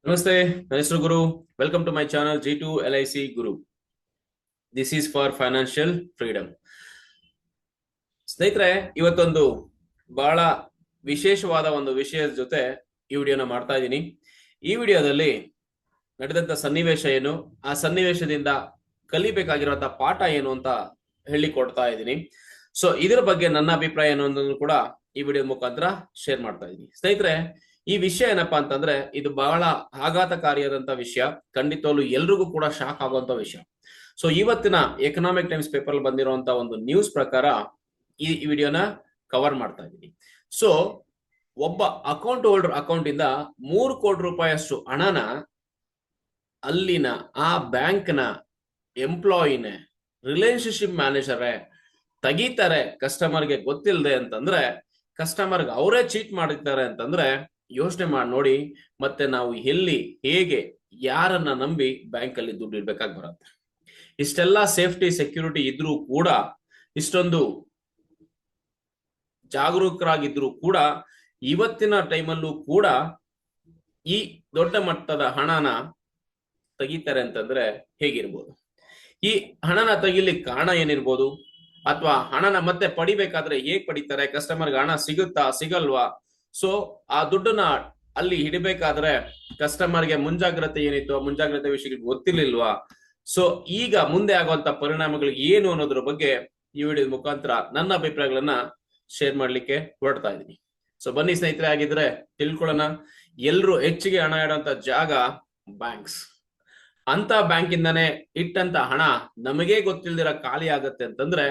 ನಮಸ್ತೆ, ನನ್ನ ಹೆಸರು Guru. Welcome to my channel G2 LIC Guru. This is for financial freedom. ಸ್ನೇಹಿತರೆ, ಇವತ್ತೊಂದು ಬಹಳ ವಿಶೇಷವಾದ ಒಂದು ವಿಷಯದ ಜೊತೆ ಈ ವಿಡಿಯೋನ ಮಾಡ್ತಾ ಇದ್ದೀನಿ. ಈ ವಿಡಿಯೋದಲ್ಲಿ ನಡೆದಂತ ಸನ್ನಿವೇಶ ಏನು, ಆ ಸನ್ನಿವೇಶದಿಂದ ಕಲಿಬೇಕಾಗಿರುವಂತಹ ಪಾಠ ಏನು ಅಂತ ಹೇಳಿಕೊಡ್ತಾ ಇದ್ದೀನಿ. ಸೊ ಇದರ ಬಗ್ಗೆ ನನ್ನ ಅಭಿಪ್ರಾಯ ಏನು ಅನ್ನೋದನ್ನು ಕೂಡ ಈ ವಿಡಿಯೋದ ಮುಖಾಂತರ ಶೇರ್ ಮಾಡ್ತಾ ಇದ್ದೀನಿ. ಸ್ನೇಹಿತರೆ, ಈ ವಿಷಯ ಏನಪ್ಪಾ ಅಂತಂದ್ರೆ ಇದು ಬಹಳ ಆಘಾತಕಾರಿಯಾದಂತ ವಿಷಯ. ಖಂಡಿತವಾಗ್ಲು ಎಲ್ರಿಗೂ ಕೂಡ ಶಾಕ್ ಆಗುವಂತ ವಿಷಯ. ಸೊ ಇವತ್ತಿನ ಎಕನಾಮಿಕ್ ಟೈಮ್ಸ್ ಪೇಪರ್ ಬಂದಿರುವಂತ ಒಂದು ನ್ಯೂಸ್ ಪ್ರಕಾರ ಈ ವಿಡಿಯೋನ ಕವರ್ ಮಾಡ್ತಾ ಇದ್ದೀನಿ. ಸೊ ಒಬ್ಬ ಅಕೌಂಟ್ ಹೋಲ್ಡರ್ ಅಕೌಂಟ್ ಇಂದ 3 ಕೋಟಿ ರೂಪಾಯಿಯಷ್ಟು ಹಣನ ಅಲ್ಲಿನ ಆ ಬ್ಯಾಂಕ್ ನ ಎಂಪ್ಲಾಯಿನೇ, ರಿಲೇಶನ್ಶಿಪ್ ಮ್ಯಾನೇಜರೇ ತೆಗಿತಾರೆ ಕಸ್ಟಮರ್ಗೆ ಗೊತ್ತಿಲ್ಲದೆ ಅಂತಂದ್ರೆ, ಕಸ್ಟಮರ್ಗೆ ಅವರೇ ಚೀಟ್ ಮಾಡಿದ್ದಾರೆ ಅಂತಂದ್ರೆ ಯೋಚನೆ ಮಾಡಿ ನೋಡಿ. ಮತ್ತೆ ನಾವು ಎಲ್ಲಿ, ಹೇಗೆ, ಯಾರನ್ನ ನಂಬಿ ಬ್ಯಾಂಕ್ ಅಲ್ಲಿ ದುಡ್ಡು ಇಡ್ಬೇಕಾಗಿ ಬರುತ್ತೆ. ಇಷ್ಟೆಲ್ಲ ಸೇಫ್ಟಿ ಸೆಕ್ಯೂರಿಟಿ ಇದ್ರೂ ಕೂಡ, ಇಷ್ಟೊಂದು ಜಾಗರೂಕರಾಗಿದ್ರು ಕೂಡ, ಇವತ್ತಿನ ಟೈಮಲ್ಲೂ ಕೂಡ ಈ ದೊಡ್ಡ ಮಟ್ಟದ ಹಣನ ತೆಗಿತಾರೆ ಅಂತಂದ್ರೆ ಹೇಗಿರ್ಬೋದು? ಈ ಹಣನ ತೆಗಿಲಿಕ್ಕೆ ಕಾರಣ ಏನಿರ್ಬೋದು? ಅಥವಾ ಹಣನ ಮತ್ತೆ ಪಡಿಬೇಕಾದ್ರೆ ಹೇಗ್ ಪಡಿತಾರೆ? ಕಸ್ಟಮರ್ಗೆ ಹಣ ಸಿಗುತ್ತಾ, ಸಿಗಲ್ವಾ? ಸೊ ಆ ದುಡ್ಡನ್ನ ಅಲ್ಲಿ ಹಿಡಿಬೇಕಾದ್ರೆ ಕಸ್ಟಮರ್ಗೆ ಮುಂಜಾಗ್ರತೆ ಏನಿತ್ತು, ಆ ಮುಂಜಾಗ್ರತೆ ವಿಷಯಗಳಿಗೆ ಗೊತ್ತಿರ್ಲಿಲ್ವಾ? ಸೊ ಈಗ ಮುಂದೆ ಆಗುವಂತ ಪರಿಣಾಮಗಳು ಏನು ಅನ್ನೋದ್ರ ಬಗ್ಗೆ ಈ ವಿಡಿಯೋದ ಮುಖಾಂತರ ನನ್ನ ಅಭಿಪ್ರಾಯಗಳನ್ನ ಶೇರ್ ಮಾಡ್ಲಿಕ್ಕೆ ಹೊರಡ್ತಾ ಇದ್ದೀನಿ. ಸೊ ಬನ್ನಿ ಸ್ನೇಹಿತರೆ, ಆಗಿದ್ರೆ ತಿಳ್ಕೊಳ್ಳೋಣ. ಎಲ್ರು ಹೆಚ್ಚಿಗೆ ಹಣ ಇಡುವಂತ ಜಾಗ ಬ್ಯಾಂಕ್ಸ್. ಅಂತ ಬ್ಯಾಂಕ್ ಇಂದಾನೆ ಇಟ್ಟಂತ ಹಣ ನಮಗೆ ಗೊತ್ತಿಲ್ದಿರ ಖಾಲಿ ಆಗತ್ತೆ ಅಂತಂದ್ರೆ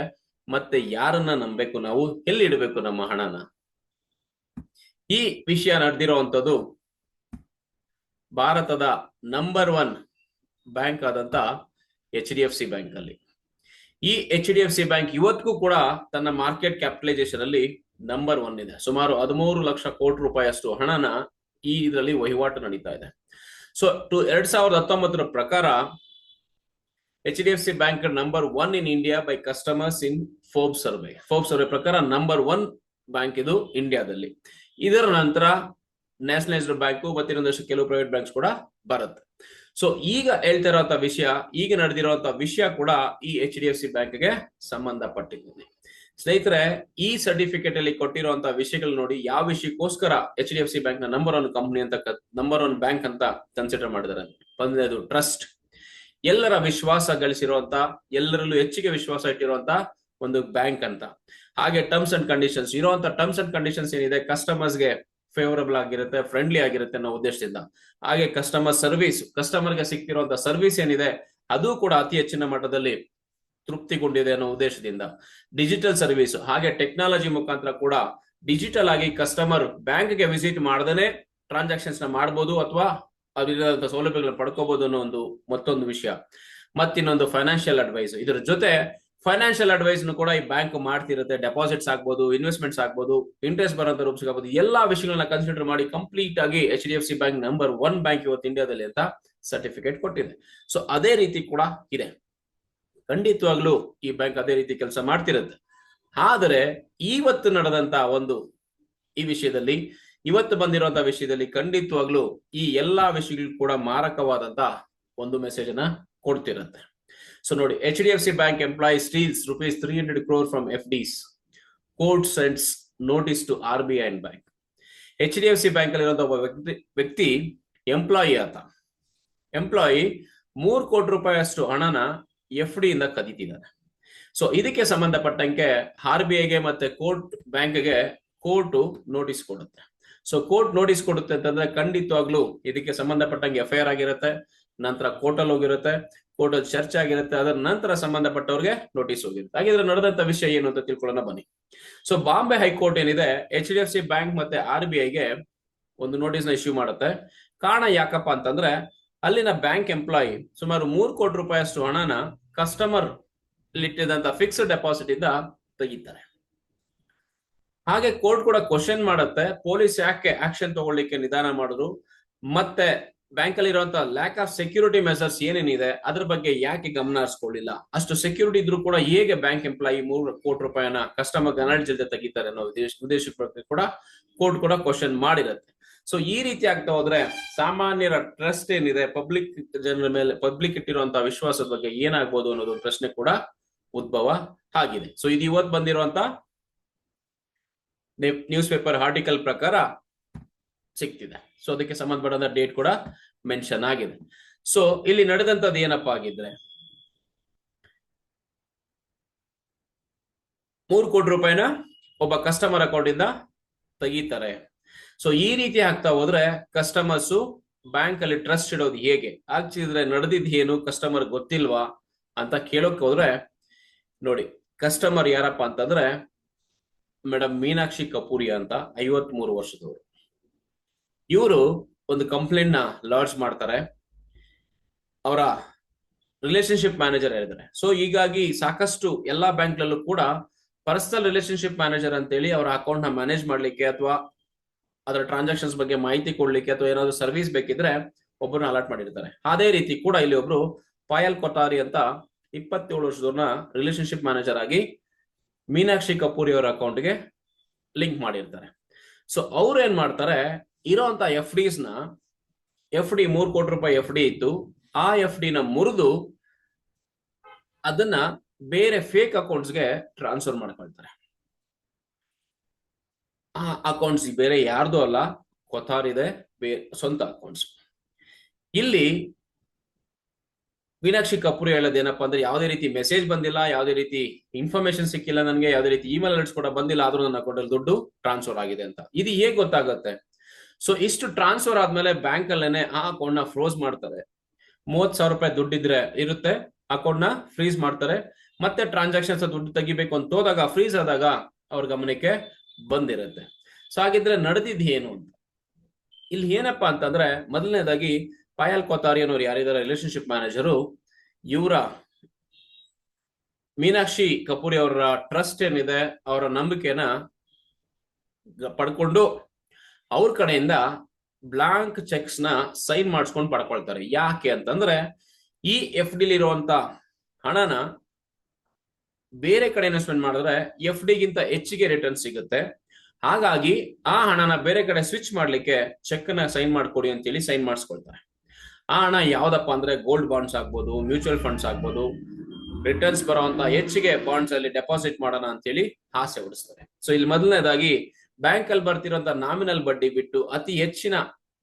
ಮತ್ತೆ ಯಾರನ್ನ ನಂಬೇಕು? ನಾವು ಎಲ್ಲಿ ಇಡಬೇಕು ನಮ್ಮ ಹಣನ? ಈ ವಿಷಯ ನಡೆದಿರುವಂತದ್ದು ಭಾರತದ ನಂಬರ್ 1 ಬ್ಯಾಂಕ್ ಆದಂತ HDFC ಬ್ಯಾಂಕ್ ಅಲ್ಲಿ. ಈ HDFC ಬ್ಯಾಂಕ್ ಇವತ್ತಿಗೂ ಕೂಡ ತನ್ನ ಮಾರ್ಕೆಟ್ ಕ್ಯಾಪಿಟಲೈಸೇಷನ್ ಅಲ್ಲಿ ನಂಬರ್ 1 ಇದೆ. ಸುಮಾರು 13 ಲಕ್ಷ ಕೋಟಿ ರೂಪಾಯಿಯಷ್ಟು ಹಣನ ಈ ಇದರಲ್ಲಿ ವಹಿವಾಟು ನಡೀತಾ ಇದೆ. ಸೊ 2019 ಪ್ರಕಾರ HDFC bank number 1 in India by customers in Forbes survey ಪ್ರಕಾರ ನಂಬರ್ 1 ಬ್ಯಾಂಕ್ ಇದು ಇಂಡಿಯಾದಲ್ಲಿ. ಇದರ ನಂತರ ನ್ಯಾಷನಲೈಸ್ಡ್ ಬ್ಯಾಂಕ್ ಮತ್ತೆ ಇನ್ನೊಂದಷ್ಟು ಕೆಲವು ಪ್ರೈವೇಟ್ ಬ್ಯಾಂಕ್ಸ್ ಕೂಡ ಬರುತ್ತೆ. ಸೊ ಈಗ ಹೇಳ್ತಾ ಇರುವಂತಹ ವಿಷಯ, ಈಗ ನಡೆದಿರುವಂತಹ ವಿಷಯ ಕೂಡ ಈ HDFC ಬ್ಯಾಂಕ್ಗೆ ಸಂಬಂಧಪಟ್ಟಿದೆ. ಸ್ನೇಹಿತರೆ, ಈ ಸರ್ಟಿಫಿಕೇಟ್ ಅಲ್ಲಿ ಕೊಟ್ಟಿರುವಂತಹ ವಿಷಯಗಳು ನೋಡಿ, ಯಾವ ವಿಷಯಕ್ಕೋಸ್ಕರ HDFC ಬ್ಯಾಂಕ್ ನ ನಂಬರ್ 1 ಕಂಪನಿ ಅಂತ, ನಂಬರ್ 1 ಬ್ಯಾಂಕ್ ಅಂತ ಕನ್ಸಿಡರ್ ಮಾಡಿದ್ದಾರೆ. ಅದು ಟ್ರಸ್ಟ್, ಎಲ್ಲರ ವಿಶ್ವಾಸ ಗಳಿಸಿರುವಂತ, ಎಲ್ಲರಲ್ಲೂ ಹೆಚ್ಚಿಗೆ ವಿಶ್ವಾಸ ಇಟ್ಟಿರುವಂತ ಒಂದು ಬ್ಯಾಂಕ್ ಅಂತ. ಹಾಗೆ ಟರ್ಮ್ಸ್ ಅಂಡ್ ಕಂಡೀಷನ್ಸ್ ಇರುವಂತ ಟರ್ಮ್ಸ್ ಅಂಡ್ ಕಂಡೀಷನ್ಸ್ ಏನಿದೆ, ಕಸ್ಟಮರ್ಸ್ಗೆ ಫೇವರಬಲ್ ಆಗಿರುತ್ತೆ, ಫ್ರೆಂಡ್ಲಿ ಆಗಿರುತ್ತೆ ಅನ್ನೋ ಉದ್ದೇಶದಿಂದ. ಹಾಗೆ ಕಸ್ಟಮರ್ ಸರ್ವಿಸ್, ಕಸ್ಟಮರ್ಗೆ ಸಿಗ್ತಿರುವಂತ ಸರ್ವಿಸ್ ಏನಿದೆ ಅದು ಕೂಡ ಅತಿ ಹೆಚ್ಚಿನ ಮಟ್ಟದಲ್ಲಿ ತೃಪ್ತಿಗೊಂಡಿದೆ ಅನ್ನೋ ಉದ್ದೇಶದಿಂದ. ಡಿಜಿಟಲ್ ಸರ್ವಿಸ್, ಹಾಗೆ ಟೆಕ್ನಾಲಜಿ ಮುಖಾಂತರ ಕೂಡ ಡಿಜಿಟಲ್ ಆಗಿ ಕಸ್ಟಮರ್ ಬ್ಯಾಂಕ್ಗೆ ವಿಸಿಟ್ ಮಾಡದೇನೆ ಟ್ರಾನ್ಸಾಕ್ಷನ್ಸ್ ನ ಮಾಡಬಹುದು ಅಥವಾ ಅದರಿಂದ ಸೌಲಭ್ಯಗಳನ್ನ ಪಡ್ಕೋಬಹುದು ಅನ್ನೋ ಒಂದು ಮತ್ತೊಂದು ವಿಷಯ. ಮತ್ತಿನ್ನೊಂದು ಫೈನಾನ್ಷಿಯಲ್ ಅಡ್ವೈಸ್. ಇದರ ಜೊತೆ ಫೈನಾನ್ಷಿಯಲ್ ಅಡ್ವೈಸ್ ಕೂಡ ಈ ಬ್ಯಾಂಕ್ ಮಾಡ್ತಿರುತ್ತೆ. ಡೆಪಾಸಿಟ್ಸ್ ಆಗ್ಬೋದು, ಇನ್ವೆಸ್ಟ್ಮೆಂಟ್ಸ್ ಆಗ್ಬೋದು, ಇಂಟ್ರೆಸ್ಟ್ ಬರೋಂತ ರೂಪ್ಸ್ ಆಗ್ಬೋದು, ಎಲ್ಲಾ ವಿಷಯಗಳನ್ನ ಕನ್ಸಿಡರ್ ಮಾಡಿ ಕಂಪ್ಲೀಟ್ ಆಗಿ HDFC ಬ್ಯಾಂಕ್ ನಂಬರ್ 1 ಬ್ಯಾಂಕ್ ಇವತ್ತು ಇಂಡಿಯಾದಲ್ಲಿ ಅಂತ ಸರ್ಟಿಫಿಕೇಟ್ ಕೊಟ್ಟಿದೆ. ಸೊ ಅದೇ ರೀತಿ ಕೂಡ ಇದೆ. ಖಂಡಿತವಾಗ್ಲೂ ಈ ಬ್ಯಾಂಕ್ ಅದೇ ರೀತಿ ಕೆಲಸ ಮಾಡ್ತಿರುತ್ತೆ. ಆದರೆ ಇವತ್ತು ನಡೆದಂತ ಒಂದು ಈ ವಿಷಯದಲ್ಲಿ, ಇವತ್ತು ಬಂದಿರುವಂತಹ ವಿಷಯದಲ್ಲಿ ಖಂಡಿತವಾಗ್ಲೂ ಈ ಎಲ್ಲಾ ವಿಷಯಗಳು ಕೂಡ ಮಾರಕವಾದಂತ ಒಂದು ಮೆಸೇಜ್ ಅನ್ನ ಕೊಡ್ತಿರುತ್ತೆ. ಸೊ ನೋಡಿ, HDFC bank employee steals rupees 300 crore from FDs. Court sends notice to RBI and bank. HDFC bank ಅಲ್ಲಿರುವಂತಹ ಒಬ್ಬ ವ್ಯಕ್ತಿ ಎಂಪ್ಲಾಯಿ ಆತ. ಎಂಪ್ಲಾಯಿ 3 ಕೋಟಿ ರೂಪಾಯಿಯಷ್ಟು ಹಣನ FD ಇಂದ ಕದೀತಿದ್ದಾನೆ. ಸೊ ಇದಕ್ಕೆ ಸಂಬಂಧಪಟ್ಟಂಗೆ RBIಗೆ ಮತ್ತೆ ಬ್ಯಾಂಕ್ಗೆ ಕೋರ್ಟ್ ನೋಟಿಸ್ ಕೊಡುತ್ತೆ. ಸೊ ಕೋರ್ಟ್ ನೋಟಿಸ್ ಕೊಡುತ್ತೆ ಅಂತಂದ್ರೆ ಖಂಡಿತವಾಗ್ಲೂ ಇದಕ್ಕೆ ಸಂಬಂಧಪಟ್ಟಂಗೆ FIR ಆಗಿರುತ್ತೆ, ನಂತರ ಕೋರ್ಟಲ್ಲಿ ಹೋಗಿರುತ್ತೆ, ಕೋರ್ಟ್ ಚರ್ಚೆ ಆಗಿರುತ್ತೆ, ಅದರ ನಂತರ ಸಂಬಂಧಪಟ್ಟವ್ರಿಗೆ ನೋಟಿಸ್ ಹೋಗಿರುತ್ತೆ. ಹಾಗಿದ್ರೆ ನಡೆದಂತ ವಿಷಯ ಏನು ಅಂತ ತಿಳ್ಕೊಳ್ಳೋಣ ಬನ್ನಿ. ಸೊ ಬಾಂಬೆ ಹೈಕೋರ್ಟ್ ಏನಿದೆ, HDFC ಬ್ಯಾಂಕ್ ಮತ್ತೆ RBIಗೆ ಒಂದು ನೋಟಿಸ್ ನ ಇಶ್ಯೂ ಮಾಡುತ್ತೆ. ಕಾರಣ ಯಾಕಪ್ಪ ಅಂತಂದ್ರೆ, ಅಲ್ಲಿನ ಬ್ಯಾಂಕ್ ಎಂಪ್ಲಾಯಿ ಸುಮಾರು 3 ಕೋಟಿ ರೂಪಾಯಿಯಷ್ಟು ಹಣನ ಕಸ್ಟಮರ್ ಇಟ್ಟಿದಂತ ಫಿಕ್ಸ್ಡ್ ಡೆಪಾಸಿಟ್ ಇಂದ ತೆಗಿತಾರೆ. ಹಾಗೆ ಕೋರ್ಟ್ ಕೂಡ ಕ್ವಶನ್ ಮಾಡುತ್ತೆ, ಪೊಲೀಸ್ ಯಾಕೆ ಆಕ್ಷನ್ ತಗೊಳ್ಳಿಕ್ಕೆ ನಿಧಾನ ಮಾಡಿದ್ರು, ಮತ್ತೆ ಬ್ಯಾಂಕ್ ಅಲ್ಲಿ ಇರುವಂತಹ ಲ್ಯಾಕ್ ಆಫ್ ಸೆಕ್ಯೂರಿಟಿ ಮೆಸರ್ಸ್ ಏನೇನಿದೆ ಅದ್ರ ಬಗ್ಗೆ ಯಾಕೆ ಗಮನ ಹರಿಸ್ಕೊಳ್ಳಿಲ್ಲ, ಅಷ್ಟು ಸೆಕ್ಯೂರಿಟಿ ಇದ್ರೂ ಕೂಡ ಹೇಗೆ ಬ್ಯಾಂಕ್ ಎಂಪ್ಲಾಯಿ 3 ಕೋಟಿ ರೂಪಾಯಿನ ಕಸ್ಟಮರ್ ಅನರ್ಜ್ ಜೊತೆ ತೆಗಿತಾರೆ ಅನ್ನೋ ಉದ್ದೇಶಕ್ಕೆ ಕೂಡ ಕೋರ್ಟ್ ಕೂಡ ಕ್ವಶನ್ ಮಾಡಿರುತ್ತೆ. ಸೊ ಈ ರೀತಿ ಆಗ್ತಾ ಹೋದ್ರೆ ಸಾಮಾನ್ಯರ ಟ್ರಸ್ಟ್ ಏನಿದೆ, ಪಬ್ಲಿಕ್ ಜನರ ಮೇಲೆ ಪಬ್ಲಿಕ್ ಇಟ್ಟಿರುವಂತಹ ವಿಶ್ವಾಸದ ಬಗ್ಗೆ ಏನಾಗ್ಬೋದು ಅನ್ನೋದು ಪ್ರಶ್ನೆ ಕೂಡ ಉದ್ಭವ ಆಗಿದೆ. ಸೊ ಇದು ಇವತ್ತು ಬಂದಿರುವಂತ ನ್ಯೂಸ್ ಪೇಪರ್ ಆರ್ಟಿಕಲ್ ಪ್ರಕಾರ ಸಿಗ್ತಿದೆ. ಸೊ ಅದಕ್ಕೆ ಸಂಬಂಧಪಟ್ಟಂತ ಡೇಟ್ ಕೂಡ ಮೆನ್ಷನ್ ಆಗಿದೆ. ಸೊ ಇಲ್ಲಿ ನಡೆದಂತದ್ದು ಏನಪ್ಪಾ ಆಗಿದ್ರೆ, 3 ಕೋಟಿ ರೂಪಾಯಿನ ಒಬ್ಬ ಕಸ್ಟಮರ್ ಅಕೌಂಟ್ ಇಂದ ತೆಗೀತಾರೆ. ಸೊ ಈ ರೀತಿ ಆಗ್ತಾ ಹೋದ್ರೆ ಕಸ್ಟಮರ್ಸ್ ಬ್ಯಾಂಕ್ ಅಲ್ಲಿ ಟ್ರಸ್ಟ್ ಇಡೋದು ಹೇಗೆ, ಆಗ್ತಿದ್ರೆ ನಡೆದಿದ್ ಏನು, ಕಸ್ಟಮರ್ ಗೊತ್ತಿಲ್ವಾ ಅಂತ ಕೇಳೋಕ್ ಹೋದ್ರೆ, ನೋಡಿ ಕಸ್ಟಮರ್ ಯಾರಪ್ಪ ಅಂತಂದ್ರೆ ಮೇಡಮ್ ಮೀನಾಕ್ಷಿ ಕಪೂರಿ ಅಂತ 53 ವರ್ಷದವರು. ಇವರು ಒಂದು ಕಂಪ್ಲೇಂಟ್ ನ ಲಾಂಚ್ ಮಾಡ್ತಾರೆ. ಅವರ ರಿಲೇಶನ್ಶಿಪ್ ಮ್ಯಾನೇಜರ್ ಹೇಳಿದ್ದಾರೆ. ಸೊ ಹೀಗಾಗಿ ಸಾಕಷ್ಟು ಎಲ್ಲಾ ಬ್ಯಾಂಕ್ಗಳಲ್ಲೂ ಕೂಡ ಪರ್ಸನಲ್ ರಿಲೇಶನ್ಶಿಪ್ ಮ್ಯಾನೇಜರ್ ಅಂತೇಳಿ ಅವರ ಅಕೌಂಟ್ ನ ಮ್ಯಾನೇಜ್ ಮಾಡ್ಲಿಕ್ಕೆ ಅಥವಾ ಅದರ ಟ್ರಾನ್ಸಾಕ್ಷನ್ಸ್ ಬಗ್ಗೆ ಮಾಹಿತಿ ಕೊಡ್ಲಿಕ್ಕೆ ಅಥವಾ ಏನಾದ್ರು ಸರ್ವಿಸ್ ಬೇಕಿದ್ರೆ ಒಬ್ಬರನ್ನ ಅಲಾಟ್ ಮಾಡಿರ್ತಾರೆ. ಅದೇ ರೀತಿ ಕೂಡ ಇಲ್ಲಿ ಒಬ್ರು ಪಾಯಲ್ ಕೊಠಾರಿ ಅಂತ 27 ವರ್ಷದವ್ರನ್ನ ರಿಲೇಶನ್ಶಿಪ್ ಮ್ಯಾನೇಜರ್ ಆಗಿ ಮೀನಾಕ್ಷಿ ಕಪೂರಿ ಅವರ ಅಕೌಂಟ್ಗೆ ಲಿಂಕ್ ಮಾಡಿರ್ತಾರೆ. ಸೊ ಅವ್ರು ಏನ್ ಮಾಡ್ತಾರೆ, ಇರೋಂತ FDs ನ FD 3 ಕೋಟಿ ರೂಪಾಯಿ FD ಇತ್ತು, ಆ FD ನ ಮುರಿದು ಅದನ್ನ ಬೇರೆ ಫೇಕ್ ಅಕೌಂಟ್ಸ್ಗೆ ಟ್ರಾನ್ಸ್ಫರ್ ಮಾಡ್ಕೊಳ್ತಾರೆ. ಆ ಅಕೌಂಟ್ಸ್ ಬೇರೆ ಯಾರ್ದು ಅಲ್ಲ, ಕೊಥಾರಿದೆ ಸ್ವಂತ ಅಕೌಂಟ್ಸ್. ಇಲ್ಲಿ ಮೀನಾಕ್ಷಿ ಕಪೂರಿ ಹೇಳೋದೇನಪ್ಪ ಅಂದ್ರೆ, ಯಾವುದೇ ರೀತಿ ಮೆಸೇಜ್ ಬಂದಿಲ್ಲ, ಯಾವುದೇ ರೀತಿ ಇನ್ಫಾರ್ಮೇಶನ್ ಸಿಕ್ಕಿಲ್ಲ ನನಗೆ, ಯಾವುದೇ ರೀತಿ ಇಮೇಲ್ ಅಲರ್ಟ್ಸ್ ಕೂಡ ಬಂದಿಲ್ಲ, ಆದ್ರೂ ನನ್ನ ಅಕೌಂಟ್ ಅಲ್ಲಿ ದುಡ್ಡು ಟ್ರಾನ್ಸ್ಫರ್ ಆಗಿದೆ ಅಂತ. ಇದು ಹೇಗೆ ಗೊತ್ತಾಗುತ್ತೆ? ಸೊ ಇಷ್ಟು ಟ್ರಾನ್ಸ್ಫರ್ ಆದ್ಮೇಲೆ ಬ್ಯಾಂಕ್ ಅಲ್ಲೇನೆ ಆ ಅಕೌಂಟ್ ನ ಫ್ರೋಸ್ ಮಾಡ್ತಾರೆ. 30,000 ರೂಪಾಯಿ ದುಡ್ಡಿದ್ರೆ ಇರುತ್ತೆ, ಅಕೌಂಟ್ ನ ಫ್ರೀಸ್ ಮಾಡ್ತಾರೆ. ಮತ್ತೆ ಟ್ರಾನ್ಸಾಕ್ಷನ್ಸ್ ದುಡ್ಡು ತೆಗಿಬೇಕು ಅಂತ ಹೋದಾಗ, ಫ್ರೀಸ್ ಆದಾಗ ಅವ್ರ ಗಮನಕ್ಕೆ ಬಂದಿರುತ್ತೆ. ಸೊ ಹಾಗಿದ್ರೆ ನಡೆದಿದ್ ಏನು ಅಂತ ಇಲ್ಲಿ ಏನಪ್ಪಾ ಅಂತಂದ್ರೆ, ಮೊದಲನೇದಾಗಿ ಪಾಯಲ್ ಕೊಥಾರಿ ಅನ್ನೋರು ಯಾರಿದ್ದಾರೆ ರಿಲೇಶನ್ಶಿಪ್ ಮ್ಯಾನೇಜರು, ಇವರ ಮೀನಾಕ್ಷಿ ಕಪೂರಿ ಅವರ ಟ್ರಸ್ಟ್ ಏನಿದೆ, ಅವರ ನಂಬಿಕೆನ ಪಡ್ಕೊಂಡು ಅವ್ರ ಕಡೆಯಿಂದ ಬ್ಲಾಂಕ್ ಚೆಕ್ಸ್ ನ ಸೈನ್ ಮಾಡಿಸ್ಕೊಂಡು ಪಡ್ಕೊಳ್ತಾರೆ. ಯಾಕೆ ಅಂತಂದ್ರೆ, ಈ FD ಇರುವಂತ ಹಣನ ಬೇರೆ ಕಡೆ ಇನ್ವೆಸ್ಟ್ಮೆಂಟ್ ಮಾಡಿದ್ರೆ FD ಗಿಂತ ಹೆಚ್ಚಿಗೆ ರಿಟರ್ನ್ ಸಿಗುತ್ತೆ. ಹಾಗಾಗಿ ಆ ಹಣನ ಬೇರೆ ಕಡೆ ಸ್ವಿಚ್ ಮಾಡ್ಲಿಕ್ಕೆ ಚೆಕ್ ನ ಸೈನ್ ಮಾಡ್ಕೊಡಿ ಅಂತೇಳಿ ಸೈನ್ ಮಾಡಿಸ್ಕೊಳ್ತಾರೆ. ಆ ಹಣ ಯಾವ್ದಪ್ಪ ಅಂದ್ರೆ ಗೋಲ್ಡ್ ಬಾಂಡ್ಸ್ ಆಗ್ಬೋದು, ಮ್ಯೂಚುವಲ್ ಫಂಡ್ಸ್ ಆಗ್ಬೋದು, ರಿಟರ್ನ್ಸ್ ಬರುವಂತ ಹೆಚ್ಚಿಗೆ ಬಾಂಡ್ಸ್ ಅಲ್ಲಿ ಡೆಪಾಸಿಟ್ ಮಾಡೋಣ ಅಂತೇಳಿ ಆಸೆ ಹೊಡಿಸ್ತಾರೆ. ಸೊ ಇಲ್ಲಿ ಮೊದಲನೇದಾಗಿ ಬ್ಯಾಂಕ್ ಅಲ್ಲಿ ಬರ್ತಿರುವಂತ ನಾಮಿನಲ್ ಬಡ್ಡಿ ಬಿಟ್ಟು ಅತಿ ಹೆಚ್ಚಿನ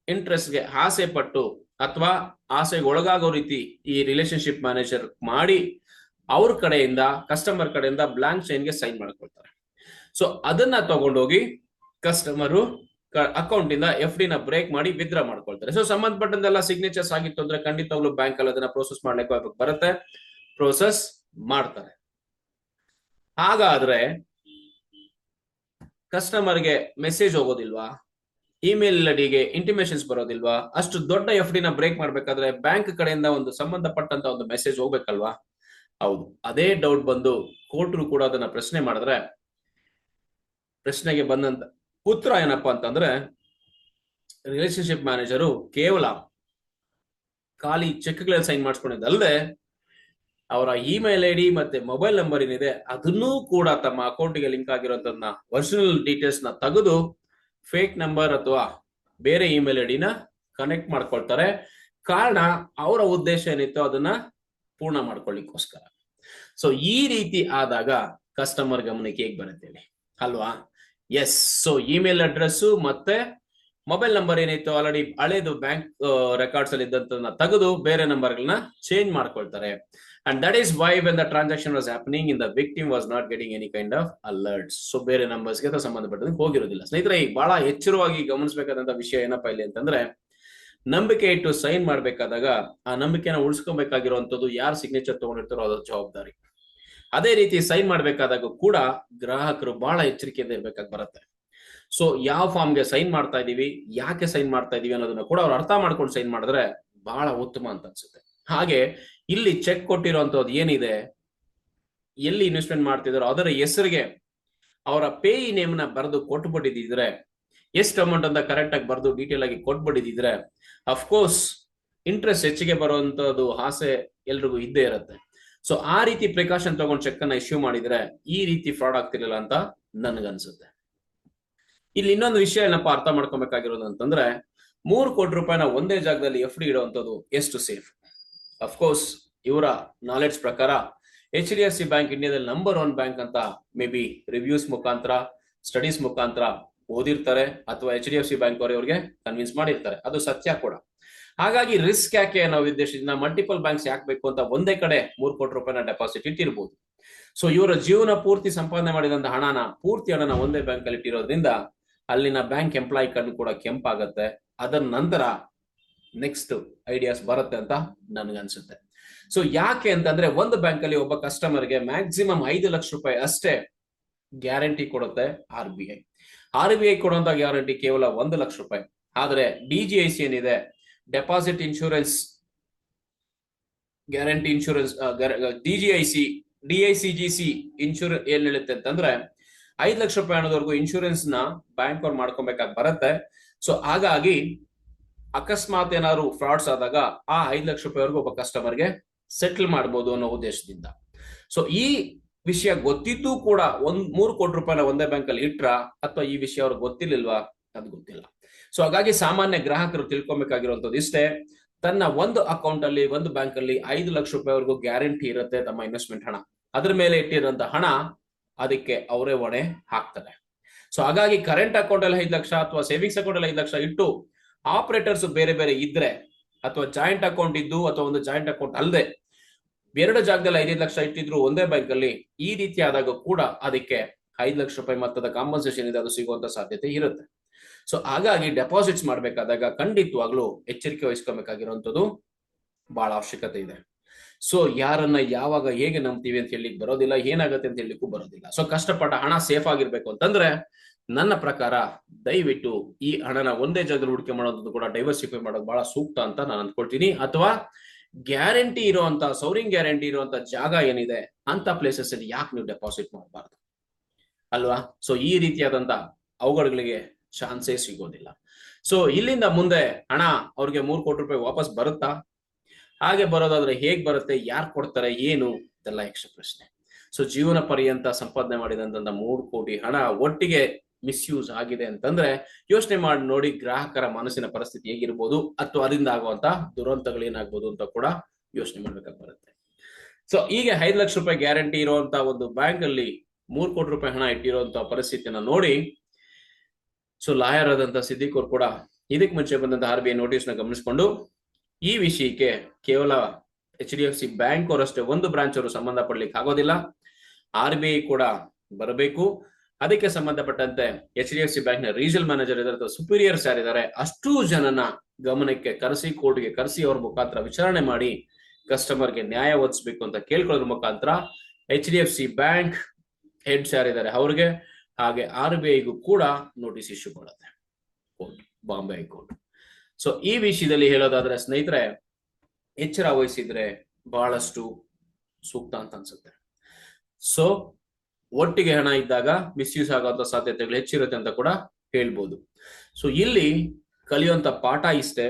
ಇಂಟ್ರೆಸ್ಟ್ಗೆ ಆಸೆ ಪಟ್ಟು ಅಥವಾ ಆಸೆಗೆ ಒಳಗಾಗೋ ರೀತಿ ಈ ರಿಲೇಶನ್ಶಿಪ್ ಮ್ಯಾನೇಜರ್ ಮಾಡಿ ಅವ್ರ ಕಡೆಯಿಂದ, ಕಸ್ಟಮರ್ ಕಡೆಯಿಂದ ಬ್ಲಾಂಕ್ ಚೈನ್ಗೆ ಸೈನ್ ಮಾಡ್ಕೊಳ್ತಾರೆ. ಸೊ ಅದನ್ನ ತಗೊಂಡೋಗಿ ಕಸ್ಟಮರು ಅಕೌಂಟ್ ಇಂದ FD ನ ಬ್ರೇಕ್ ಮಾಡಿ ವಿತ್ಡ್ರಾ ಮಾಡ್ಕೊಳ್ತಾರೆ. ಸೊ ಸಂಬಂಧಪಟ್ಟಂತೆಲ್ಲ ಸಿಗ್ನೇಚರ್ಸ್ ಆಗಿತ್ತು ಅಂದ್ರೆ ಖಂಡಿತವಾಗ್ಲೂ ಬ್ಯಾಂಕ್ ಅಲ್ಲಿ ಅದನ್ನ ಪ್ರೋಸೆಸ್ ಮಾಡ್ಲಿಕ್ಕೆ ಬರುತ್ತೆ, ಪ್ರೋಸೆಸ್ ಮಾಡ್ತಾರೆ. ಹಾಗಾದ್ರೆ ಕಸ್ಟಮರ್ಗೆ ಮೆಸೇಜ್ ಹೋಗೋದಿಲ್ವಾ, ಇಮೇಲ್ ಐಡಿಗೆ ಇಂಟಿಮೇಷನ್ಸ್ ಬರೋದಿಲ್ವಾ? ಅಷ್ಟು ದೊಡ್ಡ FD ನ ಬ್ರೇಕ್ ಮಾಡ್ಬೇಕಾದ್ರೆ ಬ್ಯಾಂಕ್ ಕಡೆಯಿಂದ ಒಂದು ಸಂಬಂಧಪಟ್ಟಂತ ಒಂದು ಮೆಸೇಜ್ ಹೋಗ್ಬೇಕಲ್ವಾ? ಹೌದು. ಅದೇ ಡೌಟ್ ಬಂದು ಕೋರ್ಟ್ರು ಕೂಡ ಅದನ್ನ ಪ್ರಶ್ನೆ ಮಾಡಿದ್ರೆ, ಪ್ರಶ್ನೆಗೆ ಬಂದಂತ ಉತ್ತರ ಏನಪ್ಪಾ ಅಂತಂದ್ರೆ, ರಿಲೇಶನ್ಶಿಪ್ ಮ್ಯಾನೇಜರು ಕೇವಲ ಖಾಲಿ ಚೆಕ್ಗಳಲ್ಲಿ ಸೈನ್ ಮಾಡಿಸ್ಕೊಂಡಿದ್ದಲ್ಲದೆ ಅವರ ಇಮೇಲ್ ಐಡಿ ಮತ್ತೆ ಮೊಬೈಲ್ ನಂಬರ್ ಏನಿದೆ ಅದನ್ನೂ ಕೂಡ ತಮ್ಮ ಅಕೌಂಟ್ಗೆ ಲಿಂಕ್ ಆಗಿರುವಂತದನ್ನ ಒರಿಜಿನಲ್ ಡೀಟೇಲ್ಸ್ ನ ತೆಗೆದು ಫೇಕ್ ನಂಬರ್ ಅಥವಾ ಬೇರೆ ಇಮೇಲ್ ಐಡಿನ ಕನೆಕ್ಟ್ ಮಾಡ್ಕೊಳ್ತಾರೆ. ಕಾರಣ ಅವರ ಉದ್ದೇಶ ಏನಿತ್ತು ಅದನ್ನ ಪೂರ್ಣ ಮಾಡ್ಕೊಳ್ಳಿಕ್ಕೋಸ್ಕರ. ಸೊ ಈ ರೀತಿ ಆದಾಗ ಕಸ್ಟಮರ್ ಗಮನಕ್ಕೆ ಹೇಗೆ ಬರುತ್ತೆ ಹೇಳಿ ಅಲ್ವಾ? ಎಸ್. ಸೊ ಇಮೇಲ್ ಅಡ್ರೆಸ್ ಮತ್ತೆ ಮೊಬೈಲ್ ನಂಬರ್ ಏನಿತ್ತು ಆಲ್ರೆಡಿ ಹಳೇದು ಬ್ಯಾಂಕ್ ರೆಕಾರ್ಡ್ಸ್ ಅಲ್ಲಿ ಇದ್ದಂತದನ್ನ ತೆಗೆದು ಬೇರೆ ನಂಬರ್ಗಳನ್ನ ಚೇಂಜ್ ಮಾಡ್ಕೊಳ್ತಾರೆ. And that is why when the transaction was happening, the victim was not getting any kind of alerts. So ಬೇರೆ ನಂಬರ್ಸ್ಗೆ ಅಥವಾ ಸಂಬಂಧಪಟ್ಟಂತೆ ಹೋಗಿರೋದಿಲ್ಲ. ಸ್ನೇಹಿತರೆ, ಈಗ ಬಹಳ ಎಚ್ಚರವಾಗಿ ಗಮನಿಸಬೇಕಾದಂತ ವಿಷಯ ಏನಪ್ಪಾ ಇಲ್ಲಿ ಅಂತಂದ್ರೆ, ನಂಬಿಕೆ ಇಟ್ಟು ಸೈನ್ ಮಾಡ್ಬೇಕಾದಾಗ ಆ ನಂಬಿಕೆನ ಉಳಿಸ್ಕೊಬೇಕಾಗಿರುವಂತದ್ದು ಯಾರು ಸಿಗ್ನೇಚರ್ ತಗೊಂಡಿರ್ತಾರೋ ಅದರ ಜವಾಬ್ದಾರಿ. ಅದೇ ರೀತಿ ಸೈನ್ ಮಾಡ್ಬೇಕಾದಾಗ ಕೂಡ ಗ್ರಾಹಕರು ಬಹಳ ಎಚ್ಚರಿಕೆಯಿಂದ ಇರ್ಬೇಕಾಗಿ ಬರುತ್ತೆ. ಸೊ ಯಾವ ಫಾರ್ಮ್ಗೆ ಸೈನ್ ಮಾಡ್ತಾ ಇದೀವಿ, ಯಾಕೆ ಸೈನ್ ಮಾಡ್ತಾ ಇದೀವಿ ಅನ್ನೋದನ್ನ ಕೂಡ ಅವ್ರು ಅರ್ಥ ಮಾಡ್ಕೊಂಡು ಸೈನ್ ಮಾಡಿದ್ರೆ ಬಹಳ ಉತ್ತಮ ಅಂತ ಅನ್ಸುತ್ತೆ. ಹಾಗೆ ಇಲ್ಲಿ ಚೆಕ್ ಕೊಟ್ಟಿರುವಂತದ್ದು ಏನಿದೆ, ಎಲ್ಲಿ ಇನ್ವೆಸ್ಟ್ಮೆಂಟ್ ಮಾಡ್ತಿದಾರೋ ಅದರ ಹೆಸರಿಗೆ ಅವರ ಪೇಯಿ ನೇಮ್ ನ ಬರೆದು ಕೊಟ್ಬಿಟ್ಟಿದ್ರೆ, ಎಷ್ಟು ಅಮೌಂಟ್ ಅಂತ ಕರೆಕ್ಟ್ ಆಗಿ ಬರೆದು ಡೀಟೇಲ್ ಆಗಿ ಕೊಟ್ಬಿಟ್ಟಿದ್ರೆ ಅಫ್ಕೋರ್ಸ್ ಇಂಟ್ರೆಸ್ಟ್ ಹೆಚ್ಚಿಗೆ ಬರುವಂತದ್ದು ಆಸೆ ಎಲ್ರಿಗೂ ಇದ್ದೇ ಇರುತ್ತೆ. ಸೊ ಆ ರೀತಿ ಪ್ರಿಕಾಷನ್ ತಗೊಂಡು ಚೆಕ್ ಅನ್ನ ಇಶ್ಯೂ ಮಾಡಿದ್ರೆ ಈ ರೀತಿ ಫ್ರಾಡ್ ಆಗ್ತಿರ್ಲಿಲ್ಲ ಅಂತ ನನ್ಗನ್ಸುತ್ತೆ. ಇಲ್ಲಿ ಇನ್ನೊಂದು ವಿಷಯ ಏನಪ್ಪಾ ಅರ್ಥ ಮಾಡ್ಕೊಬೇಕಾಗಿರೋದು ಅಂತಂದ್ರೆ 3 ಕೋಟಿ ರೂಪಾಯಿನ ಒಂದೇ ಜಾಗದಲ್ಲಿ ಎಫ್ ಡಿ ಇಡುವಂತದ್ದು ಎಷ್ಟು ಸೇಫ್. ಅಫ್ಕೋರ್ಸ್ ಇವರ ನಾಲೆಡ್ಜ್ ಪ್ರಕಾರ HDFC ಬ್ಯಾಂಕ್ ಇಂಡಿಯಾದಲ್ಲಿ ನಂಬರ್ 1 ಬ್ಯಾಂಕ್ ಅಂತ ಮೇ ಬಿ ರಿವ್ಯೂಸ್ ಮುಖಾಂತರ, ಸ್ಟಡೀಸ್ ಮುಖಾಂತರ ಓದಿರ್ತಾರೆ, ಅಥವಾ HDFC ಬ್ಯಾಂಕ್ ಅವರಿಗೆ ಕನ್ವಿನ್ಸ್ ಮಾಡಿರ್ತಾರೆ, ಅದು ಸತ್ಯ ಕೂಡ. ಹಾಗಾಗಿ ರಿಸ್ಕ್ ಯಾಕೆ ಅನ್ನೋ ಉದ್ದೇಶದಿಂದ ಮಲ್ಟಿಪಲ್ ಬ್ಯಾಂಕ್ಸ್ ಯಾಕೆ ಬೇಕು ಅಂತ ಒಂದೇ ಕಡೆ 3 ಕೋಟಿ ರೂಪಾಯಿನ ಡೆಪಾಸಿಟ್ ಇಟ್ಟಿರ್ಬೋದು. ಸೊ ಇವರ ಜೀವನ ಪೂರ್ತಿ ಸಂಪಾದನೆ ಮಾಡಿದಂತ ಪೂರ್ತಿ ಹಣನ ಒಂದೇ ಬ್ಯಾಂಕ್ ಅಲ್ಲಿ ಇಟ್ಟಿರೋದ್ರಿಂದ ಅಲ್ಲಿನ ಬ್ಯಾಂಕ್ ಎಂಪ್ಲಾಯ್ ಕಣ್ಣು ಕೂಡ ಕೆಂಪಾಗತ್ತೆ. ಅದರ ನಂತರ ನೆಕ್ಸ್ಟ್ ಐಡಿಯಾಸ್ ಬರುತ್ತೆ ಅಂತ ನನ್ಗನ್ಸುತ್ತೆ. ಸೊ ಯಾಕೆ ಅಂತಂದ್ರೆ ಒಂದು ಬ್ಯಾಂಕ್ ಅಲ್ಲಿ ಒಬ್ಬ ಕಸ್ಟಮರ್ಗೆ ಮ್ಯಾಕ್ಸಿಮಮ್ 5 ಲಕ್ಷ ರೂಪಾಯಿ ಅಷ್ಟೇ ಗ್ಯಾರಂಟಿ ಕೊಡುತ್ತೆ RBI. RBI ಕೊಡುವಂತ ಗ್ಯಾರಂಟಿ ಕೇವಲ 1 ಲಕ್ಷ ರೂಪಾಯಿ. ಆದ್ರೆ DGIC ಏನಿದೆ, deposit insurance guarantee insurance, DICGC insurance ಏನ್ ಹೇಳುತ್ತೆ ಅಂತಂದ್ರೆ 5 ಲಕ್ಷ ರೂಪಾಯಿ ಹಣದವರೆಗೂ ಇನ್ಶೂರೆನ್ಸ್ ನ ಬ್ಯಾಂಕ್ ಅವ್ರು ಮಾಡ್ಕೊಬೇಕಾಗಿ ಬರುತ್ತೆ. ಸೊ ಹಾಗಾಗಿ ಅಕಸ್ಮಾತ್ ಏನಾದ್ರು ಫ್ರಾಡ್ಸ್ ಆದಾಗ ಆ 5 ಲಕ್ಷ ರೂಪಾಯಿವರೆಗೂ ಒಬ್ಬ ಕಸ್ಟಮರ್ಗೆ ಸೆಟಲ್ ಮಾಡಬಹುದು ಅನ್ನೋ ಉದ್ದೇಶದಿಂದ. ಸೊ ಈ ವಿಷಯ ಗೊತ್ತಿದ್ದು ಕೂಡ 3 ಕೋಟಿ ರೂಪಾಯಿನ ಒಂದೇ ಬ್ಯಾಂಕ್ ಅಲ್ಲಿ ಇಟ್ರ ಅಥವಾ ಈ ವಿಷಯ ಅವ್ರಿಗೆ ಗೊತ್ತಿರ್ಲಿಲ್ವಾ, ಅದು ಗೊತ್ತಿಲ್ಲ. ಸೊ ಹಾಗಾಗಿ ಸಾಮಾನ್ಯ ಗ್ರಾಹಕರು ತಿಳ್ಕೊಬೇಕಾಗಿರುವಂತದ್ದು ಇಷ್ಟೇ, ತನ್ನ ಒಂದು ಅಕೌಂಟ್ ಅಲ್ಲಿ ಒಂದು ಬ್ಯಾಂಕ್ ಅಲ್ಲಿ 5 ಲಕ್ಷ ರೂಪಾಯಿವರೆಗೂ ಗ್ಯಾರಂಟಿ ಇರುತ್ತೆ ತಮ್ಮ ಇನ್ವೆಸ್ಟ್ಮೆಂಟ್ ಹಣ. ಅದ್ರ ಮೇಲೆ ಇಟ್ಟಿರುವಂತ ಹಣ ಅದಕ್ಕೆ ಅವರೇ ಹೊಣೆ ಹಾಕ್ತಾರೆ. ಸೊ ಹಾಗಾಗಿ ಕರೆಂಟ್ ಅಕೌಂಟ್ ಅಲ್ಲಿ 5 ಲಕ್ಷ ಅಥವಾ ಸೇವಿಂಗ್ಸ್ ಅಕೌಂಟ್ ಅಲ್ಲಿ 5 ಲಕ್ಷ ಇಟ್ಟು ಆಪರೇಟರ್ಸ್ ಬೇರೆ ಬೇರೆ ಇದ್ರೆ, ಅಥವಾ ಜಾಯಿಂಟ್ ಅಕೌಂಟ್ ಇದ್ದು ಅಥವಾ ಒಂದು ಜಾಯಿಂಟ್ ಅಕೌಂಟ್ ಅಲ್ಲದೆ 2 ಜಾಗದಲ್ಲಿ 5 ಲಕ್ಷ ಇಟ್ಟಿದ್ರು ಒಂದೇ ಬ್ಯಾಂಕ್ ಅಲ್ಲಿ, ಈ ರೀತಿ ಆದಾಗ ಕೂಡ ಅದಕ್ಕೆ 5 ಲಕ್ಷ ರೂಪಾಯಿ ಮೊತ್ತದ ಕಾಂಪನ್ಸೇಷನ್ ಇದೆ, ಅದು ಸಿಗುವಂತ ಸಾಧ್ಯತೆ ಇರುತ್ತೆ. ಸೊ ಹಾಗಾಗಿ ಡೆಪಾಸಿಟ್ಸ್ ಮಾಡ್ಬೇಕಾದಾಗ ಖಂಡಿತವಾಗ್ಲೂ ಎಚ್ಚರಿಕೆ ವಹಿಸ್ಕೊಬೇಕಾಗಿರುವಂತದ್ದು ಬಹಳ ಅವಶ್ಯಕತೆ ಇದೆ. ಸೊ ಯಾರನ್ನ ಯಾವಾಗ ಹೇಗೆ ನಂಬ್ತೀವಿ ಅಂತ ಹೇಳಿ ಬರೋದಿಲ್ಲ, ಏನಾಗುತ್ತೆ ಅಂತ ಹೇಳಲಿಕ್ಕೂ ಬರೋದಿಲ್ಲ. ಸೊ ಕಷ್ಟಪಟ್ಟ ಹಣ ಸೇಫ್ ಆಗಿರ್ಬೇಕು ಅಂತಂದ್ರೆ ನನ್ನ ಪ್ರಕಾರ ದಯವಿಟ್ಟು ಈ ಹಣನ ಒಂದೇ ಜಾಗದಲ್ಲಿ ಹೂಡಿಕೆ ಮಾಡೋದು ಕೂಡ ಡೈವರ್ಸಿಫೈ ಮಾಡೋದು ಬಹಳ ಸೂಕ್ತ ಅಂತ ನಾನು ಅಂದ್ಕೊಳ್ತೀನಿ. ಅಥವಾ ಗ್ಯಾರಂಟಿ ಇರುವಂತ, ಸೌರಿಂಗ್ ಗ್ಯಾರಂಟಿ ಇರುವಂತ ಜಾಗ ಏನಿದೆ ಅಂತ ಪ್ಲೇಸಸ್ ಅಲ್ಲಿ ಯಾಕೆ ನೀವು ಡೆಪಾಸಿಟ್ ಮಾಡಬಾರ್ದು ಅಲ್ವಾ. ಸೊ ಈ ರೀತಿಯಾದಂತ ಅವುಗಳಿಗೆ ಚಾನ್ಸೇ ಸಿಗೋದಿಲ್ಲ. ಸೊ ಇಲ್ಲಿಂದ ಮುಂದೆ ಹಣ ಅವ್ರಿಗೆ 3 ಕೋಟಿ ರೂಪಾಯಿ ವಾಪಸ್ ಬರುತ್ತಾ, ಹಾಗೆ ಬರೋದಾದ್ರೆ ಹೇಗ್ ಬರುತ್ತೆ, ಯಾರು ಕೊಡ್ತಾರೆ, ಏನು, ಇದೆಲ್ಲ ಯಕ್ಷ ಪ್ರಶ್ನೆ. ಸೊ ಜೀವನ ಪರ್ಯಂತ ಸಂಪಾದನೆ ಮಾಡಿದಂತ 3 ಕೋಟಿ ಹಣ ಒಟ್ಟಿಗೆ ಮಿಸ್ಯೂಸ್ ಆಗಿದೆ ಅಂತಂದ್ರೆ ಯೋಚನೆ ಮಾಡಿ ನೋಡಿ ಗ್ರಾಹಕರ ಮನಸ್ಸಿನ ಪರಿಸ್ಥಿತಿ ಹೇಗಿರ್ಬೋದು, ಅಥವಾ ಅದರಿಂದ ಆಗುವಂತ ದುರಂತಗಳು ಏನಾಗ್ಬೋದು ಅಂತ ಕೂಡ ಯೋಚನೆ ಮಾಡ್ಬೇಕಾಗಿ ಬರುತ್ತೆ. ಸೊ ಈಗ 5 ಲಕ್ಷ ರೂಪಾಯಿ ಗ್ಯಾರಂಟಿ ಇರುವಂತ ಒಂದು ಬ್ಯಾಂಕ್ ಅಲ್ಲಿ 3 ಕೋಟಿ ರೂಪಾಯಿ ಹಣ ಇಟ್ಟಿರುವಂತ ಪರಿಸ್ಥಿತಿಯನ್ನ ನೋಡಿ, ಸೊ ಲಾಯರ್ ಆದಂತ ಸಿದ್ದಿಕ್ ಅವರು ಕೂಡ ಇದಕ್ಕೆ ಮುಂಚೆ ಬಂದಂತ RBI ನೋಟಿಸ್ ನ ಗಮನಿಸಿಕೊಂಡು ಈ ವಿಷಯಕ್ಕೆ ಕೇವಲ HDFC ಬ್ಯಾಂಕ್ ಅವರಷ್ಟೇ ಒಂದು ಬ್ರಾಂಚ್ ಅವರು ಸಂಬಂಧ ಪಡ್ಲಿಕ್ಕೆ ಆಗೋದಿಲ್ಲ, RBI ಕೂಡ ಬರಬೇಕು. ಅದಕ್ಕೆ ಸಂಬಂಧಪಟ್ಟಂತೆ HDFC ಬ್ಯಾಂಕ್ ನ ರೀಜನಲ್ ಮ್ಯಾನೇಜರ್ ಇದ್ದಾರೆ, ಸುಪೀರಿಯರ್ಸ್ ಯಾರಿದ್ದಾರೆ, ಅಷ್ಟೂ ಜನನ ಗಮನಕ್ಕೆ ಕರೆಸಿ, ಕೋರ್ಟ್ಗೆ ಕರೆಸಿ ಅವ್ರ ಮುಖಾಂತರ ವಿಚಾರಣೆ ಮಾಡಿ ಕಸ್ಟಮರ್ಗೆ ನ್ಯಾಯ ಒದಗಿಸಬೇಕು ಅಂತ ಕೇಳ್ಕೊಳ್ಳೋದ್ರ ಮುಖಾಂತರ HDFC ಬ್ಯಾಂಕ್ ಹೆಡ್ಸ್ ಯಾರಿದ್ದಾರೆ ಅವ್ರಿಗೆ, ಹಾಗೆ RBIಗೂ ಕೂಡ ನೋಟಿಸ್ ಇಶ್ಯೂ ಮಾಡುತ್ತೆ ಕೋರ್ಟ್, ಬಾಂಬೆ ಹೈಕೋರ್ಟ್. ಸೊ ಈ ವಿಷಯದಲ್ಲಿ ಹೇಳೋದಾದ್ರೆ ಸ್ನೇಹಿತರೆ, ಎಚ್ಚರ ವಹಿಸಿದ್ರೆ ಬಹಳಷ್ಟು ಸೂಕ್ತ ಅಂತ ಅನ್ಸುತ್ತೆ. ಸೊ ಒಟ್ಟಿಗೆ ಹಣ ಇದ್ದಾಗ ಮಿಸ್ಯೂಸ್ ಆಗುವಂತ ಸಾಧ್ಯತೆಗಳು ಹೆಚ್ಚಿರುತ್ತೆ ಅಂತ ಕೂಡ ಹೇಳ್ಬೋದು. ಸೊ ಇಲ್ಲಿ ಕಲಿಯುವಂತ ಪಾಠ ಇಷ್ಟೇ,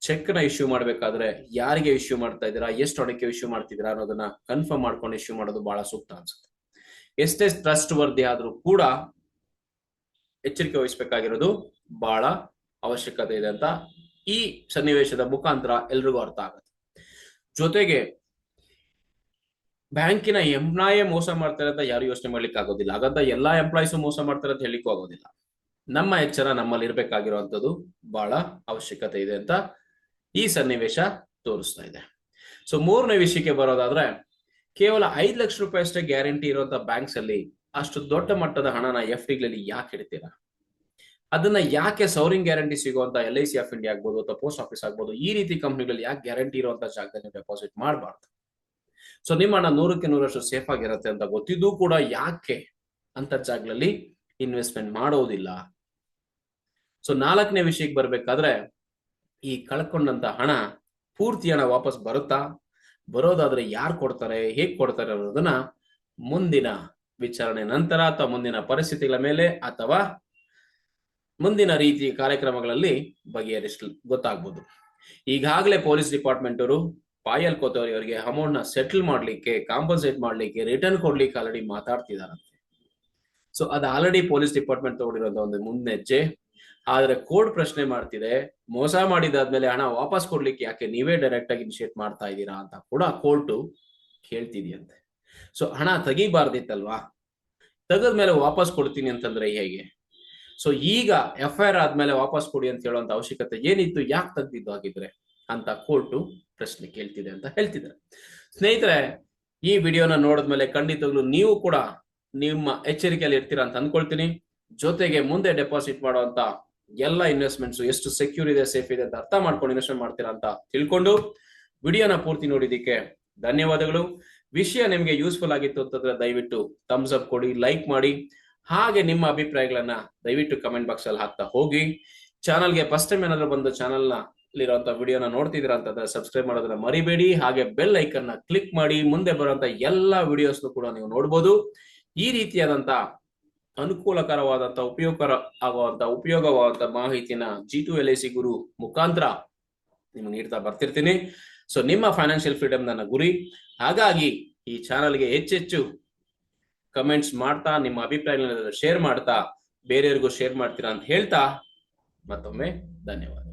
ಚೆಕ್ ನ ಇಶ್ಯೂ ಮಾಡ್ಬೇಕಾದ್ರೆ ಯಾರಿಗೆ ಇಶ್ಯೂ ಮಾಡ್ತಾ ಇದ್ದೀರಾ, ಎಷ್ಟು ಹಣಕ್ಕೆ ಇಶ್ಯೂ ಮಾಡ್ತಿದ್ದೀರಾ ಅನ್ನೋದನ್ನ ಕನ್ಫರ್ಮ್ ಮಾಡ್ಕೊಂಡು ಇಶ್ಯೂ ಮಾಡೋದು ಬಹಳ ಸೂಕ್ತ ಅನ್ಸುತ್ತೆ. ಎಷ್ಟೇ ಟ್ರಸ್ಟ್ ವರ್ದಿ ಆದ್ರೂ ಕೂಡ ಎಚ್ಚರಿಕೆ ವಹಿಸಬೇಕಾಗಿರೋದು ಬಹಳ ಅವಶ್ಯಕತೆ ಇದೆ ಅಂತ ಈ ಸನ್ನಿವೇಶದ ಮುಖಾಂತರ ಎಲ್ರಿಗೂ ಅರ್ಥ ಆಗುತ್ತೆ. ಜೊತೆಗೆ ಬ್ಯಾಂಕಿನ ಎಂಪ್ಲಾಯೇ ಮೋಸ ಮಾಡ್ತಾರೆ ಅಂತ ಯಾರು ಯೋಚನೆ ಮಾಡ್ಲಿಕ್ಕೆ ಆಗೋದಿಲ್ಲ, ಹಾಗಂತ ಎಲ್ಲಾ ಎಂಪ್ಲಾಯೀಸು ಮೋಸ ಮಾಡ್ತಾರೆ ಅಂತ ಹೇಳಿಕ್ಕೂ ಆಗೋದಿಲ್ಲ. ನಮ್ಮ ಎಚ್ಚರ ನಮ್ಮಲ್ಲಿ ಇರ್ಬೇಕಾಗಿರುವಂತದ್ದು ಬಹಳ ಅವಶ್ಯಕತೆ ಇದೆ ಅಂತ ಈ ಸನ್ನಿವೇಶ ತೋರಿಸ್ತಾ ಇದೆ. ಸೊ ಮೂರನೇ ವಿಷಯಕ್ಕೆ ಬರೋದಾದ್ರೆ, ಕೇವಲ 5 ಲಕ್ಷ ರೂಪಾಯಿ ಅಷ್ಟೇ ಗ್ಯಾರಂಟಿ ಇರುವಂತ ಬ್ಯಾಂಕ್ಸ್ ಅಲ್ಲಿ ಅಷ್ಟು ದೊಡ್ಡ ಮಟ್ಟದ ಹಣನ FDಗಳಲ್ಲಿ ಯಾಕೆ ಇಡ್ತೀರಾ? ಅದನ್ನ ಯಾಕೆ ಸೌರಿಂಗ್ ಗ್ಯಾರಂಟಿ ಸಿಗುವಂತ LIC ಆಫ್ ಇಂಡಿಯಾ ಆಗ್ಬೋದು ಅಥವಾ ಪೋಸ್ಟ್ ಆಫೀಸ್ ಆಗ್ಬೋದು, ಈ ರೀತಿ ಕಂಪ್ನಿಗಳಲ್ಲಿ ಯಾಕೆ ಗ್ಯಾರಂಟಿ ಇರುವಂತ ಜಾಗದಲ್ಲಿ ಡೆಪಾಸಿಟ್ ಮಾಡಬಾರ್ದು? ಸೊ ನಿಮ್ಮ ಹಣ 100ಕ್ಕೆ 100% ಸೇಫ್ ಆಗಿರುತ್ತೆ ಅಂತ ಗೊತ್ತಿದ್ದು ಕೂಡ ಯಾಕೆ ಅಂತ ಜಾಗದಲ್ಲಿ ಇನ್ವೆಸ್ಟ್ಮೆಂಟ್ ಮಾಡೋದಿಲ್ಲ? ಸೊ 4ನೇ ವಿಷಯಕ್ಕೆ ಬರ್ಬೇಕಾದ್ರೆ, ಈ ಕಳ್ಕೊಂಡಂತ ಹಣ ಪೂರ್ತಿ ಹಣ ವಾಪಸ್ ಬರುತ್ತಾ, ಬರೋದಾದ್ರೆ ಯಾರು ಕೊಡ್ತಾರೆ, ಹೇಗ್ ಕೊಡ್ತಾರೆ ಅನ್ನೋದನ್ನ ಮುಂದಿನ ವಿಚಾರಣೆ ನಂತರ ಅಥವಾ ಮುಂದಿನ ಪರಿಸ್ಥಿತಿಗಳ ಮೇಲೆ ಅಥವಾ ಮುಂದಿನ ರೀತಿಯ ಕಾರ್ಯಕ್ರಮಗಳಲ್ಲಿ ಬಗೆಹರಿಸ ಗೊತ್ತಾಗ್ಬೋದು. ಈಗಾಗಲೇ ಪೊಲೀಸ್ ಡಿಪಾರ್ಟ್ಮೆಂಟ್ ಅವರು ಪಾಯಲ್ ಕೋತವಾರಿ ಅವರಿಗೆ ಅಮೌಂಟ್ ನ ಸೆಟಲ್ ಮಾಡ್ಲಿಕ್ಕೆ, ಕಾಂಪನ್ಸೇಟ್ ಮಾಡ್ಲಿಕ್ಕೆ, ರಿಟರ್ನ್ ಕೊಡ್ಲಿಕ್ಕೆ ಆಲ್ರೆಡಿ ಮಾತಾಡ್ತಿದಾರಂತೆ. ಸೊ ಅದು ಆಲ್ರೆಡಿ ಪೊಲೀಸ್ ಡಿಪಾರ್ಟ್ಮೆಂಟ್ ತಗೊಂಡಿರೋಂಥ ಒಂದು ಮುನ್ನೆಜ್ಜೆ. ಆದ್ರೆ ಕೋರ್ಟ್ ಪ್ರಶ್ನೆ ಮಾಡ್ತಿದೆ, ಮೋಸ ಮಾಡಿದಾದ್ಮೇಲೆ ಹಣ ವಾಪಸ್ ಕೊಡ್ಲಿಕ್ಕೆ ಯಾಕೆ ನೀವೇ ಡೈರೆಕ್ಟ್ ಆಗಿ ಇನಿಷಿಯೇಟ್ ಮಾಡ್ತಾ ಇದ್ದೀರಾ ಅಂತ ಕೂಡ ಕೋರ್ಟು ಕೇಳ್ತಿದ್ಯಂತೆ. ಸೊ ಹಣ ತೆಗಿಬಾರ್ದಿತ್ತಲ್ವಾ, ತೆಗೆದ್ಮೇಲೆ ವಾಪಸ್ ಕೊಡ್ತೀನಿ ಅಂತಂದ್ರೆ ಹೇಗೆ? ಸೊ ಈಗ FIR ಆದ್ಮೇಲೆ ವಾಪಸ್ ಕೊಡಿ ಅಂತ ಹೇಳುವಂತ ಅವಶ್ಯಕತೆ ಏನಿತ್ತು, ಯಾಕೆ ತೆಗ್ದಿದ್ದು ಆಗಿದ್ರೆ ಅಂತ ಕೋರ್ಟು ಪ್ರಶ್ನೆ ಕೇಳ್ತಿದೆ ಅಂತ ಹೇಳ್ತಿದ್ದಾರೆ. ಸ್ನೇಹಿತರೆ, ಈ ವಿಡಿಯೋನ ನೋಡಿದ್ಮೇಲೆ ಖಂಡಿತವಾಗ್ಲೂ ನೀವು ಕೂಡ ನಿಮ್ಮ ಎಚ್ಚರಿಕೆಯಲ್ಲಿ ಇರ್ತೀರಾ ಅಂತ ಅನ್ಕೊಳ್ತೀನಿ. ಜೊತೆಗೆ ಮುಂದೆ ಡೆಪಾಸಿಟ್ ಮಾಡುವಂತ ಎಲ್ಲ ಇನ್ವೆಸ್ಟ್ಮೆಂಟ್ಸ್ ಎಷ್ಟು ಸೆಕ್ಯೂರ್ ಇದೆ, ಸೇಫ್ ಇದೆ ಅಂತ ಅರ್ಥ ಮಾಡ್ಕೊಂಡು ಇನ್ವೆಸ್ಟ್ಮೆಂಟ್ ಮಾಡ್ತೀರಾ ಅಂತ ತಿಳ್ಕೊಂಡು ವಿಡಿಯೋನ ಪೂರ್ತಿ ನೋಡಿದಕ್ಕೆ ಧನ್ಯವಾದಗಳು. ವಿಷಯ ನಿಮಗೆ ಯೂಸ್ಫುಲ್ ಆಗಿತ್ತು ಅಂತಂದ್ರೆ ದಯವಿಟ್ಟು ಥಮ್ಸ್ ಅಪ್ ಕೊಡಿ, ಲೈಕ್ ಮಾಡಿ, ಹಾಗೆ ನಿಮ್ಮ ಅಭಿಪ್ರಾಯಗಳನ್ನ ದಯವಿಟ್ಟು ಕಮೆಂಟ್ ಬಾಕ್ಸ್ ಅಲ್ಲಿ ಹಾಕ್ತಾ ಹೋಗಿ. ಚಾನಲ್ಗೆ ಫಸ್ಟ್ ಟೈಮ್ ಏನಾದ್ರು ಬಂದು ಚಾನಲ್ ನ ಇರುವಂತ ವಿಡಿಯೋನ ನೋಡ್ತಿದ್ದೀರಾ ಅಂತಂದ್ರೆ ಸಬ್ಸ್ಕ್ರೈಬ್ ಮಾಡೋದನ್ನ ಮರಿಬೇಡಿ. ಹಾಗೆ ಬೆಲ್ ಐಕನ್ ನ ಕ್ಲಿಕ್ ಮಾಡಿ, ಮುಂದೆ ಬರುವಂತ ಎಲ್ಲಾ ವಿಡಿಯೋಸ್ ಕೂಡ ನೀವು ನೋಡ್ಬೋದು. ಈ ರೀತಿಯಾದಂತ ಅನುಕೂಲಕರವಾದಂತ ಉಪಯೋಗವಾದಂತ ಮಾಹಿತಿನ G2 LIC ಗುರು ಮುಖಾಂತರ ನಿಮ್ಗೆ ನೀಡ್ತಾ ಬರ್ತಿರ್ತೀನಿ. ಸೊ ನಿಮ್ಮ ಫೈನಾನ್ಷಿಯಲ್ ಫ್ರೀಡಮ್ ನನ್ನ ಗುರಿ. ಹಾಗಾಗಿ ಈ ಚಾನಲ್ಗೆ ಹೆಚ್ಚೆಚ್ಚು ಕಮೆಂಟ್ಸ್ ಮಾಡ್ತಾ, ನಿಮ್ಮ ಅಭಿಪ್ರಾಯಗಳನ್ನ ಶೇರ್ ಮಾಡ್ತಾ, ಬೇರೆಯವ್ರಿಗೂ ಶೇರ್ ಮಾಡ್ತೀರಾ ಅಂತ ಹೇಳ್ತಾ ಮತ್ತೊಮ್ಮೆ ಧನ್ಯವಾದ.